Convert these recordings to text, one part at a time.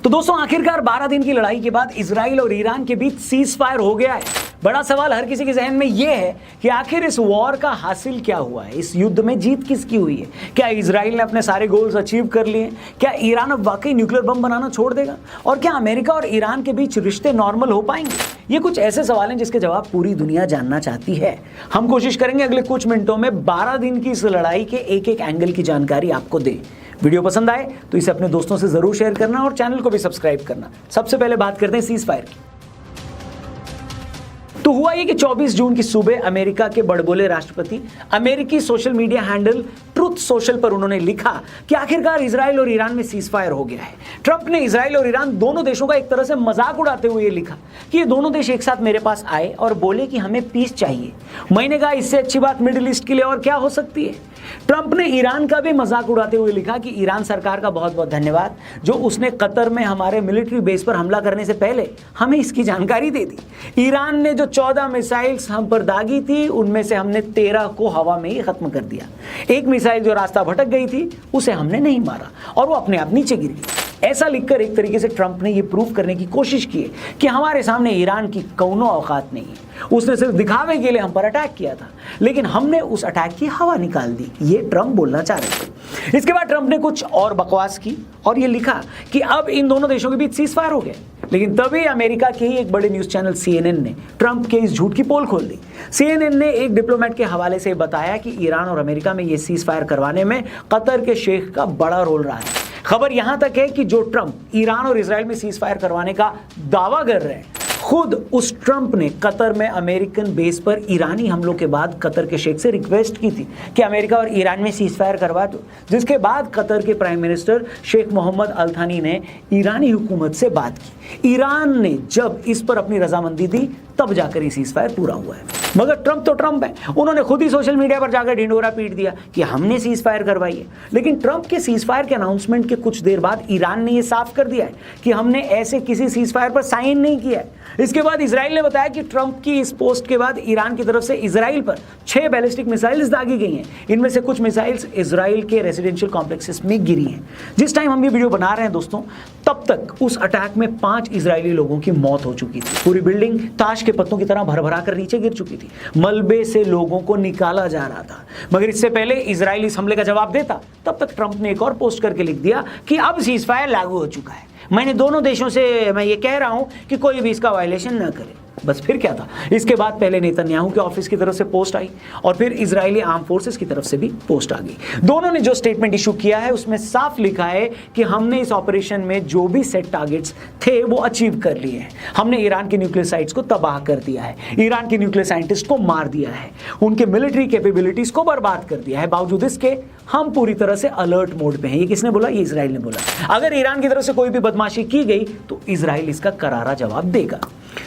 तो दोस्तों आखिरकार 12 दिन की लड़ाई के बाद इजराइल और ईरान के बीच सीज फायर हो गया है। बड़ा सवाल हर किसी के जहन में यह है कि आखिर इस वॉर का हासिल क्या हुआ है, इस युद्ध में जीत किसकी हुई है। क्या इजराइल ने अपने सारे गोल्स अचीव कर लिए? क्या ईरान अब वाकई न्यूक्लियर बम बनाना छोड़ देगा? और क्या अमेरिका और ईरान के बीच रिश्ते नॉर्मल हो पाएंगे? ये कुछ ऐसे सवाल हैं जिसके जवाब पूरी दुनिया जानना चाहती है। हम कोशिश करेंगे अगले कुछ मिनटों में 12 दिन की इस लड़ाई के एक एक एंगल की जानकारी आपको दे। वीडियो पसंद आए तो इसे अपने दोस्तों से जरूर शेयर करना और चैनल को भी सब्सक्राइब करना। सबसे पहले बात करते हैं सीज फायर की। तो हुआ ये कि 24 जून की सुबह अमेरिका के बड़बोले राष्ट्रपति अमेरिकी social media handle truth social पर उन्होंने लिखा कि आखिरकार इजराइल और ईरान में सीज फायर हो गया है। ट्रंप ने इजराइल और ईरान दोनों देशों का एक तरह से मजाक उड़ाते हुए लिखा कि ये दोनों देश एक साथ मेरे पास आए और बोले कि हमें पीस चाहिए। मैंने कहा इससे अच्छी बात मिडिल ईस्ट के लिए और क्या हो सकती है। ट्रंप ने ईरान का भी मजाक उड़ाते हुए लिखा कि ईरान सरकार का बहुत बहुत धन्यवाद जो उसने कतर में हमारे मिलिट्री बेस पर हमला करने से पहले हमें इसकी जानकारी दे दी। ईरान ने जो 14 मिसाइल्स हम पर दागी थी उनमें से हमने 13 को हवा में ही खत्म कर दिया। एक मिसाइल जो रास्ता भटक गई थी उसे हमने नहीं मारा और वो अपने आप नीचे गिर गई। ऐसा लिखकर एक तरीके से ट्रंप ने यह प्रूव करने की कोशिश की है कि हमारे सामने ईरान की कौनो औकात नहीं है। उसने सिर्फ दिखावे के लिए हम पर अटैक किया था लेकिन हमने उस अटैक की हवा निकाल दी। ये ट्रंप बोलना चाह रहे थे। इसके बाद ट्रंप ने कुछ और बकवास की और ये लिखा कि अब इन दोनों देशों के बीच सीज फायर हो गया। लेकिन तभी अमेरिका के ही एक बड़े न्यूज चैनल CNN ने ट्रंप के इस झूठ की पोल खोल दी। CNN ने एक डिप्लोमेट के हवाले से बताया कि ईरान और अमेरिका में ये सीज फायर करवाने में कतर के शेख का बड़ा रोल रहा है। खबर यहां तक है कि जो ट्रंप ईरान और इजराइल में सीज फायर करवाने का दावा कर रहे हैं खुद उस ट्रंप ने कतर में अमेरिकन बेस पर ईरानी हमलों के बाद कतर के शेख से रिक्वेस्ट की थी कि अमेरिका और ईरान में सीज फायर करवा दो, जिसके बाद कतर के प्राइम मिनिस्टर शेख मोहम्मद अल थानी ने ईरानी हुकूमत से बात की। ईरान ने जब इस पर अपनी रजामंदी दी तब जाकर ये सीज फायर पूरा हुआ है। मगर ट्रंप तो ट्रंप है, उन्होंने खुद ही सोशल मीडिया पर जाकर ढिंडोरा पीट दिया कि हमने सीज फायर करवाई है। लेकिन ट्रंप के सीज फायर के अनाउंसमेंट के कुछ देर बाद ईरान ने यह साफ कर दिया है कि हमने ऐसे किसी सीज फायर पर साइन नहीं किया है। इसके बाद इजराइल ने बताया कि ट्रंप की इस पोस्ट के बाद ईरान की तरफ से इजराइल पर 6 बैलिस्टिक मिसाइल्स दागी गई हैं। इनमें से कुछ मिसाइल्स इजराइल के रेजिडेंशियल कॉम्प्लेक्सेस में गिरी हैं। जिस टाइम हम ये वीडियो बना रहे हैं दोस्तों तब तक उस अटैक में 5 इजरायली लोगों की मौत हो चुकी थी। पूरी बिल्डिंग ताश के पत्तों की तरह भर-भरा कर नीचे गिर चुकी थी। मलबे से लोगों को निकाला जा रहा था। मगर इससे पहले इजराइल इस हमले का जवाब देता तब तक ट्रंप ने एक और पोस्ट करके लिख दिया कि अब सीज फायर लागू हो चुका है। मैंने दोनों देशों से मैं ये कह रहा हूं कि कोई भी इसका वायलेशन न करे। बस फिर क्या था, इसके बाद पहले नेतन्याहू के ऑफिस की तरफ से पोस्ट आई और फिर इजरायली आर्म फोर्सेस की तरफ से भी पोस्ट आ गई। दोनों ने जो स्टेटमेंट इशू किया है उसमें साफ लिखा है कि हमने इस ऑपरेशन में जो भी सेट टारगेट्स थे वो अचीव कर लिए हैं। हमने ईरान के न्यूक्लियर साइट्स को तबाह कर दिया है, ईरान के न्यूक्लियर साइंटिस्ट को मार दिया है, उनके मिलिट्री कैपेबिलिटीज को बर्बाद कर दिया है। बावजूद इसके हम पूरी तरह से अलर्ट मोड पे हैं। ये किसने बोला? ये इजराइल ने बोला। अगर ईरान की तरफ से कोई भी बदमाशी की गई तो इजराइल इसका करारा जवाब देगा।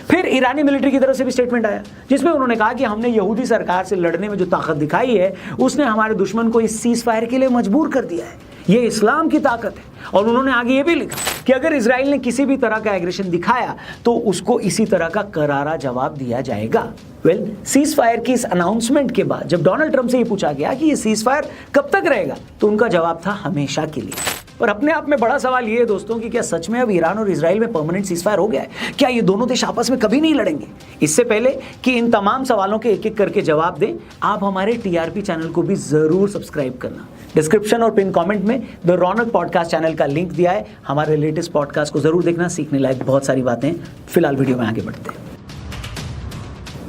फिर ईरानी मिलिट्री की तरफ से भी स्टेटमेंट आया जिसमें उन्होंने कहा कि हमने यहूदी सरकार से लड़ने में जो ताकत दिखाई है उसने हमारे दुश्मन को इस सीज फायर के लिए मजबूर कर दिया है। ये इस्लाम की ताकत है। और उन्होंने आगे ये भी लिखा कि अगर इजराइल ने किसी भी तरह का एग्रेशन दिखाया तो उसको इसी तरह का करारा जवाब दिया जाएगा। सीज फायर की इस अनाउंसमेंट के बाद जब डोनाल्ड ट्रंप से ये पूछा गया कि ये सीज फायर कब तक रहेगा तो उनका जवाब था हमेशा के लिए। और अपने आप में बड़ा सवाल ये है दोस्तों कि क्या सच में अब ईरान और इजराइल में परमानेंट सीज फायर हो गया है? क्या ये दोनों देश आपस में कभी नहीं लड़ेंगे? इससे पहले कि इन तमाम सवालों के एक एक करके जवाब दें, आप हमारे TRP चैनल को भी जरूर सब्सक्राइब करना। डिस्क्रिप्शन और पिन कमेंट में द रौनक पॉडकास्ट चैनल का लिंक दिया है। हमारे लेटेस्ट पॉडकास्ट को जरूर देखना, सीखने लायक बहुत सारी बातें। फिलहाल वीडियो में आगे बढ़ते हैं।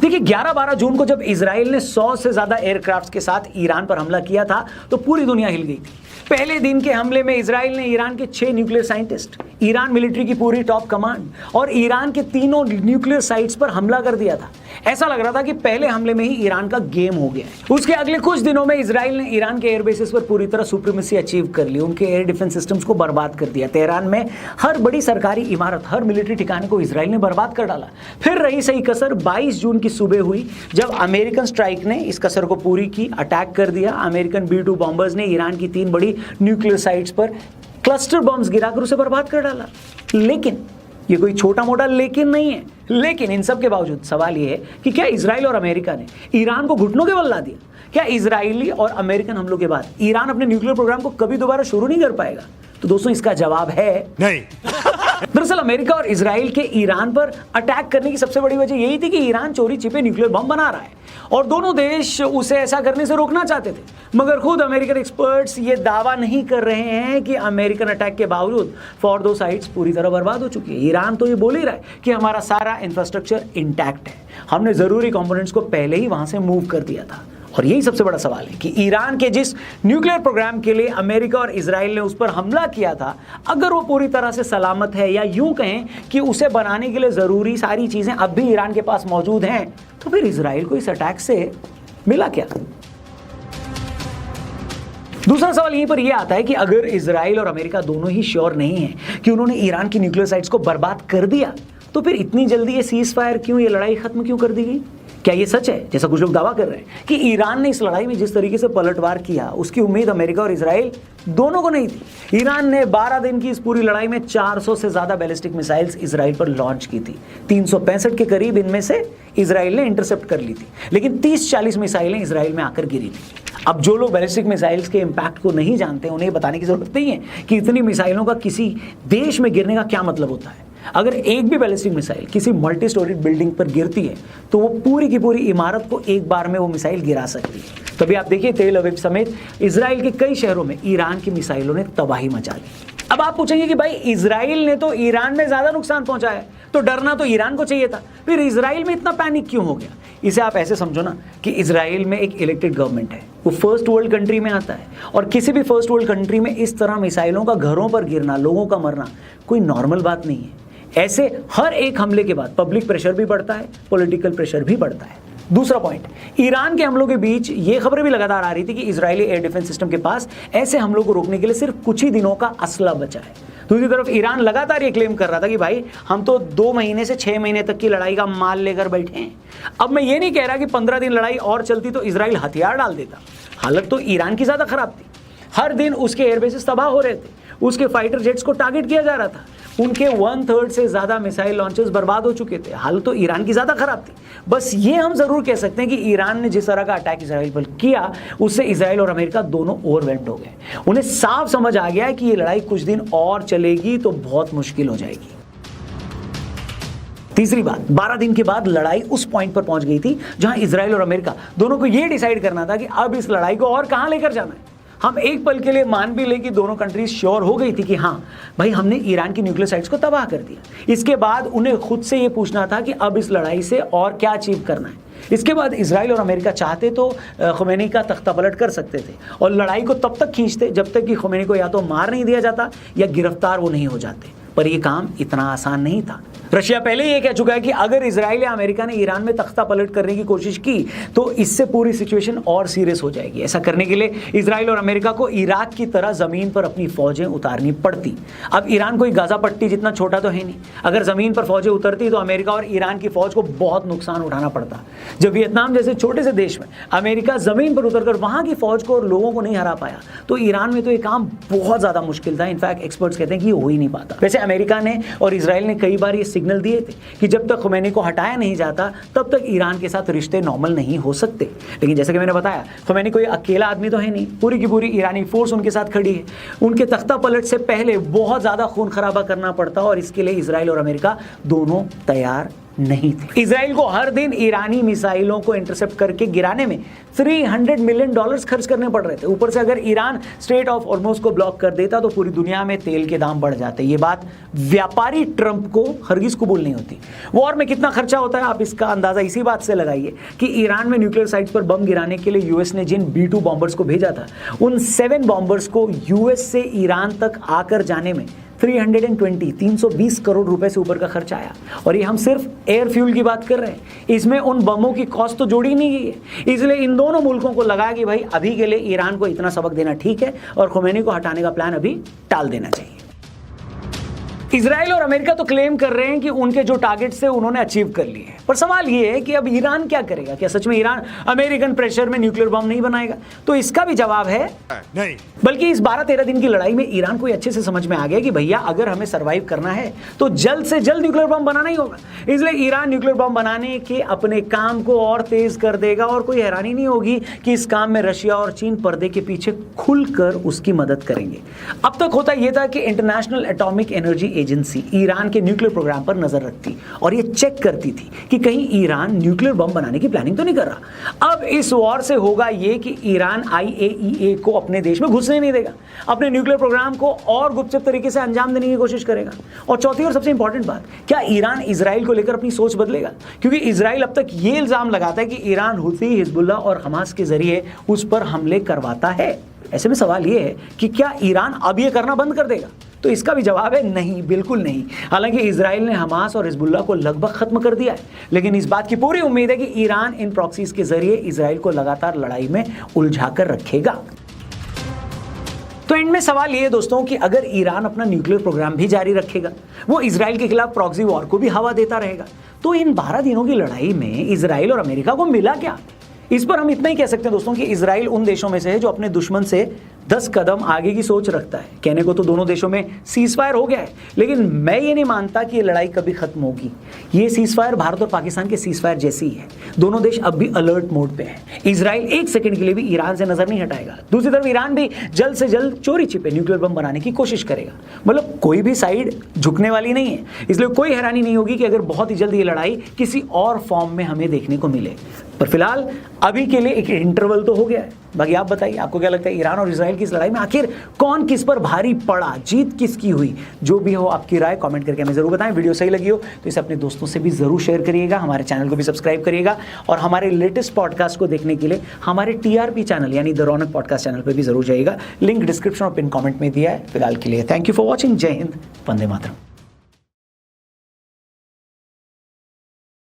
देखिए 11-12 जून को जब इजराइल ने 100 से ज्यादा एयरक्राफ्ट्स के साथ ईरान पर हमला किया था तो पूरी दुनिया हिल गई थी। पहले दिन के हमले में इजराइल ने ईरान के 6 न्यूक्लियर साइंटिस्ट, ईरान मिलिट्री की पूरी टॉप कमांड और ईरान के तीनों न्यूक्लियर साइट्स पर हमला कर दिया था। ऐसा लग रहा था कि पहले हमले में ही ईरान का गेम हो गया है। उसके अगले कुछ दिनों में इजराइल ने ईरान के एयरबेसेस पर पूरी तरह सुप्रीमेसी अचीव कर ली, उनके एयर डिफेंस सिस्टम्स को बर्बाद कर दिया। तेहरान में हर बड़ी सरकारी इमारत, हर मिलिट्री ठिकाने को इजराइल ने बर्बाद कर डाला। फिर रही सही कसर 22 जून की सुबह हुई जब अमेरिकन स्ट्राइक ने इस कसर को पूरी की, अटैक कर दिया। अमेरिकन B-2 बॉम्बर्स ने ईरान की 3 बड़ी न्यूक्लियर साइट्स पर क्लस्टर बॉम्ब्स गिराकर उसे बर्बाद कर डाला। लेकिन ये कोई छोटा मोटा लेकिन नहीं है। लेकिन इन सब के बावजूद सवाल ये है कि क्या इजराइल और अमेरिका ने ईरान को घुटनों के बल ला दिया? क्या इजरायली और अमेरिकन हमलों के बाद ईरान अपने न्यूक्लियर प्रोग्राम को कभी दोबारा शुरू नहीं कर पाएगा? तो दोस्तों इसका जवाब है नहीं। दरअसल अमेरिका और इजराइल के ईरान पर अटैक करने की सबसे बड़ी वजह यही थी कि ईरान चोरी छिपे न्यूक्लियर बम बना रहा है और दोनों देश उसे ऐसा करने से रोकना चाहते थे। मगर खुद अमेरिकन एक्सपर्ट्स ये दावा नहीं कर रहे हैं कि अमेरिकन अटैक के बावजूद फॉर दो साइड्स पूरी तरह बर्बाद हो चुकी है। ईरान तो ये बोल ही रहा है कि हमारा सारा इंफ्रास्ट्रक्चर इंटैक्ट है, हमने जरूरी कंपोनेंट्स को पहले ही वहां से मूव कर दिया था। और यही सबसे बड़ा सवाल है कि ईरान के जिस न्यूक्लियर प्रोग्राम के लिए अमेरिका और इजराइल ने उस पर हमला किया था, अगर वो पूरी तरह से सलामत है या यूं कहें कि उसे बनाने के लिए जरूरी सारी चीजें अब भी ईरान के पास मौजूद हैं, तो फिर इजराइल को इस अटैक से मिला क्या? दूसरा सवाल यहीं पर यह आता है कि अगर इजराइल और अमेरिका दोनों ही श्योर नहीं है कि उन्होंने ईरान की न्यूक्लियर साइट्स को बर्बाद कर दिया, तो फिर इतनी जल्दी ये सीज फायर क्यों, ये लड़ाई खत्म क्यों कर दी गई? क्या ये सच है जैसा कुछ लोग दावा कर रहे हैं कि ईरान ने इस लड़ाई में जिस तरीके से पलटवार किया उसकी उम्मीद अमेरिका और इजराइल दोनों को नहीं थी? ईरान ने 12 दिन की इस पूरी लड़ाई में 400 से ज्यादा बैलिस्टिक मिसाइल्स इजराइल पर लॉन्च की थी। 365 के करीब इनमें से इजराइल ने इंटरसेप्ट कर ली थी, लेकिन 30-40 मिसाइलें इजराइल में आकर गिरी थी। अब जो लोग बैलिस्टिक मिसाइल्स के इंपैक्ट को नहीं जानते उन्हें बताने की जरूरत नहीं है कि इतनी मिसाइलों का किसी देश में गिरने का क्या मतलब होता है। अगर एक भी बैलिस्टिक मिसाइल किसी मल्टी स्टोरीड बिल्डिंग पर गिरती है तो वो पूरी की पूरी इमारत को एक बार में वो मिसाइल गिरा सकती है। तभी आप देखिए तेल अवीव समेत इजराइल के कई शहरों में ईरान की मिसाइलों ने तबाही मचा दी। अब आप पूछेंगे कि भाई इजराइल ने तो ईरान में ज्यादा नुकसान पहुंचाया, तो डरना तो ईरान को चाहिए था, फिर इजराइल में इतना पैनिक क्यों हो गया? इसे आप ऐसे समझो ना कि इजराइल में एक इलेक्टेड गवर्नमेंट है, वो फर्स्ट वर्ल्ड कंट्री में आता है, और किसी भी फर्स्ट वर्ल्ड कंट्री में इस तरह मिसाइलों का घरों पर गिरना, लोगों का मरना कोई नॉर्मल बात नहीं है। ऐसे हर एक हमले के बाद पब्लिक प्रेशर भी बढ़ता है, पॉलिटिकल प्रेशर भी बढ़ता है। दूसरा पॉइंट, ईरान के हमलों के बीच ये खबरें भी लगातार आ रही थी कि इजरायली एयर डिफेंस सिस्टम के पास ऐसे हमलों को रोकने के लिए सिर्फ कुछ ही दिनों का असला बचा है। दूसरी तरफ ईरान लगातार ये क्लेम कर रहा था कि भाई हम तो 2 महीने से 6 महीने तक की लड़ाई का माल लेकर बैठे हैं। अब मैं ये नहीं कह रहा कि 15 दिन लड़ाई और चलती तो इजराइल हथियार डाल देता, हालत तो ईरान की ज्यादा खराब थी। हर दिन उसके एयरबेसेस तबाह हो रहे थे, उसके फाइटर जेट्स को टारगेट किया जा रहा था, उनके 1/3 से ज्यादा मिसाइल लॉन्चेस बर्बाद हो चुके थे। हालत तो ईरान की ज्यादा खराब थी। बस ये हम जरूर कह सकते हैं कि ईरान ने जिस तरह का अटैक इजराइल पर किया उससे इजराइल और अमेरिका दोनों ओवरवेल्म्ड हो गए। उन्हें साफ समझ आ गया है कि ये लड़ाई कुछ दिन और चलेगी तो बहुत मुश्किल हो जाएगी। तीसरी बात, 12 दिन के बाद लड़ाई उस पॉइंट पर पहुंच गई थी जहां इजराइल और अमेरिका दोनों को यह डिसाइड करना था कि अब इस लड़ाई को और कहां लेकर जाना है। हम एक पल के लिए मान भी लें कि दोनों कंट्रीज श्योर हो गई थी कि हाँ भाई हमने ईरान की न्यूक्लियर साइट्स को तबाह कर दिया। इसके बाद उन्हें खुद से ये पूछना था कि अब इस लड़ाई से और क्या अचीव करना है। इसके बाद इजराइल और अमेरिका चाहते तो खुमैनी का तख्ता पलट कर सकते थे और लड़ाई को तब तक खींचते जब तक कि खुमैनी को या तो मार नहीं दिया जाता या गिरफ्तार वो नहीं हो जाते। पर यह काम इतना आसान नहीं था। रशिया पहले ही ये कह चुका है कि अगर इजराइल या अमेरिका ने ईरान में तख्ता पलट करने की कोशिश की तो इससे पूरी सिचुएशन और सीरियस हो जाएगी। ऐसा करने के लिए इजराइल और अमेरिका को इराक की तरह जमीन पर अपनी फौजें उतारनी पड़ती। अब ईरान कोई गाजा पट्टी जितना छोटा तो है नहीं, अगर जमीन पर फौजें उतरती तो अमेरिका और ईरान की फौज को बहुत नुकसान उठाना पड़ता। जब वियतनाम जैसे छोटे से देश में अमेरिका जमीन पर उतरकर वहां की फौज को और लोगों को नहीं हरा पाया तो ईरान में तो ये काम बहुत ज्यादा मुश्किल था। इनफैक्ट एक्सपर्ट्स कहते हैं कि ये हो ही नहीं पाता। वैसे अमेरिका ने और इजराइल ने कई बार ये सिग्नल दिए थे कि जब तक खुमैनी को हटाया नहीं जाता तब तक ईरान के साथ रिश्ते नॉर्मल नहीं हो सकते। लेकिन जैसे कि मैंने बताया, खुमैनी कोई अकेला आदमी तो है नहीं, पूरी की पूरी ईरानी फोर्स उनके साथ खड़ी है। उनके तख्ता पलट से पहले बहुत ज्यादा खून खराबा करना पड़ता और इसके लिए इजराइल और अमेरिका दोनों तैयार नहीं थे। इजराइल को हर दिन ईरानी मिसाइलों को इंटरसेप्ट करके गिराने में $300 मिलियन खर्च करने पड़ रहे थे। ऊपर से अगर ईरान स्ट्रेट ऑफ हॉर्मुज़ को ब्लॉक कर देता तो पूरी दुनिया में तेल के दाम बढ़ जाते। ये बात व्यापारी ट्रंप को हरगिज कबूल नहीं होती। वॉर में कितना खर्चा होता है आप इसका अंदाजा इसी बात से लगाइए कि ईरान में न्यूक्लियर साइट्स पर बम गिराने के लिए यूएस ने जिन B-2 बॉम्बर्स को भेजा था उन 7 बॉम्बर्स को यूएस से ईरान तक आकर जाने में 320 करोड़ रुपए से ऊपर का खर्च आया। और ये हम सिर्फ एयर फ्यूल की बात कर रहे हैं, इसमें उन बमों की कॉस्ट तो जोड़ी नहीं गई है। इसलिए इन दोनों मुल्कों को लगा कि भाई अभी के लिए ईरान को इतना सबक देना ठीक है और खुमैनी को हटाने का प्लान अभी टाल देना चाहिए। इजराइल और अमेरिका तो क्लेम कर रहे हैं कि उनके जो टारगेट्स थे उन्होंने अचीव कर लिए हैं, पर सवाल ये है कि अब ईरान क्या करेगा? क्या सच में ईरान अमेरिकन प्रेशर में न्यूक्लियर बम नहीं बनाएगा? तो इसका भी जवाब है नहीं। बल्कि इस 12-13 दिन की लड़ाई में ईरान को अच्छे से समझ में आ गया कि भैया अगर हमें सर्वाइव करना है तो जल्द से जल्द न्यूक्लियर बम बनाना ही होगा। इसलिए ईरान न्यूक्लियर बम बनाने के अपने काम को और तेज कर देगा और कोई हैरानी नहीं होगी कि इस काम में रशिया और चीन पर्दे के पीछे खुलकर उसकी मदद करेंगे। अब तक होता यह था कि international atomic energy agency Iran के न्यूक्लियर प्रोग्राम पर नजर रखती और ये चेक करती थी कि कहीं ईरान न्यूक्लियर बम बनाने की प्लानिंग तो नहीं कर रहा। अब इस वॉर से होगा ये कि ईरान IAEA को अपने देश में घुसने नहीं देगा, अपने न्यूक्लियर प्रोग्राम को और गुपचुप तरीके से अंजाम देने की कोशिश करेगा। और चौथी और सबसे इंपॉर्टेंट बात, क्या ईरान इजराइल को लेकर अपनी सोच बदलेगा? क्योंकि इजराइल अब तक ये इल्जाम लगाता है कि ईरान हुती, हिजबुल्लाह और हमास के जरिए उस पर हमले करवाता है। ऐसे में सवाल यह है कि क्या ईरान अब ये करना बंद कर देगा? तो इसका भी जवाब है नहीं, बिल्कुल नहीं। हालांकि इजराइल ने हमास और हिजबुल्लाह को लगभग खत्म कर दिया है, लेकिन इस बात की पूरी उम्मीद है कि ईरान इन प्रॉक्सीज के जरिए इजराइल को लगातार लड़ाई में उलझा कर रखेगा। तो एंड में सवाल ये है दोस्तों कि अगर ईरान अपना न्यूक्लियर प्रोग्राम भी जारी रखेगा, वो इजराइल के खिलाफ प्रॉक्सी वॉर को भी हवा देता रहेगा, तो इन 12 दिनों की लड़ाई में इजराइल और अमेरिका को मिला क्या? इस पर हम इतना ही कह सकते हैं दोस्तों कि इजराइल उन देशों में से है जो अपने दुश्मन से 10 कदम आगे की सोच रखता है। कहने को तो दोनों देशों में सीज फायर हो गया है, लेकिन मैं ये नहीं मानता कि ये लड़ाई कभी खत्म होगी। ये सीज फायर भारत और पाकिस्तान के सीज फायर जैसी ही है। दोनों देश अब भी अलर्ट मोड पे हैं। इजराइल एक सेकंड के लिए भी ईरान से नजर नहीं हटाएगा। दूसरी तरफ ईरान भी जल्द से जल्द चोरी छिपे न्यूक्लियर बम बनाने की कोशिश करेगा। मतलब कोई भी साइड झुकने वाली नहीं है, इसलिए कोई हैरानी नहीं होगी कि अगर बहुत ही जल्द ये लड़ाई किसी और फॉर्म में हमें देखने को मिले। पर फिलहाल अभी के लिए एक इंटरवल तो हो गया है। बाकी आप बताइए, आपको क्या लगता है ईरान और इजराइल की इस लड़ाई में आखिर कौन किस पर भारी पड़ा, जीत किसकी हुई? जो भी हो आपकी राय कमेंट करके हमें जरूर बताएं। वीडियो सही लगी हो तो इसे अपने दोस्तों से भी जरूर शेयर करिएगा, हमारे चैनल को भी सब्सक्राइब करिएगा और हमारे लेटेस्ट पॉडकास्ट को देखने के लिए हमारे TRP चैनल यानी द रौनक पॉडकास्ट चैनल पर भी जरूर जाइएगा। लिंक डिस्क्रिप्शन और पिन कमेंट में दिया है। फिलहाल के लिए थैंक यू फॉर वॉचिंग। जय हिंद, वंदे मातरम।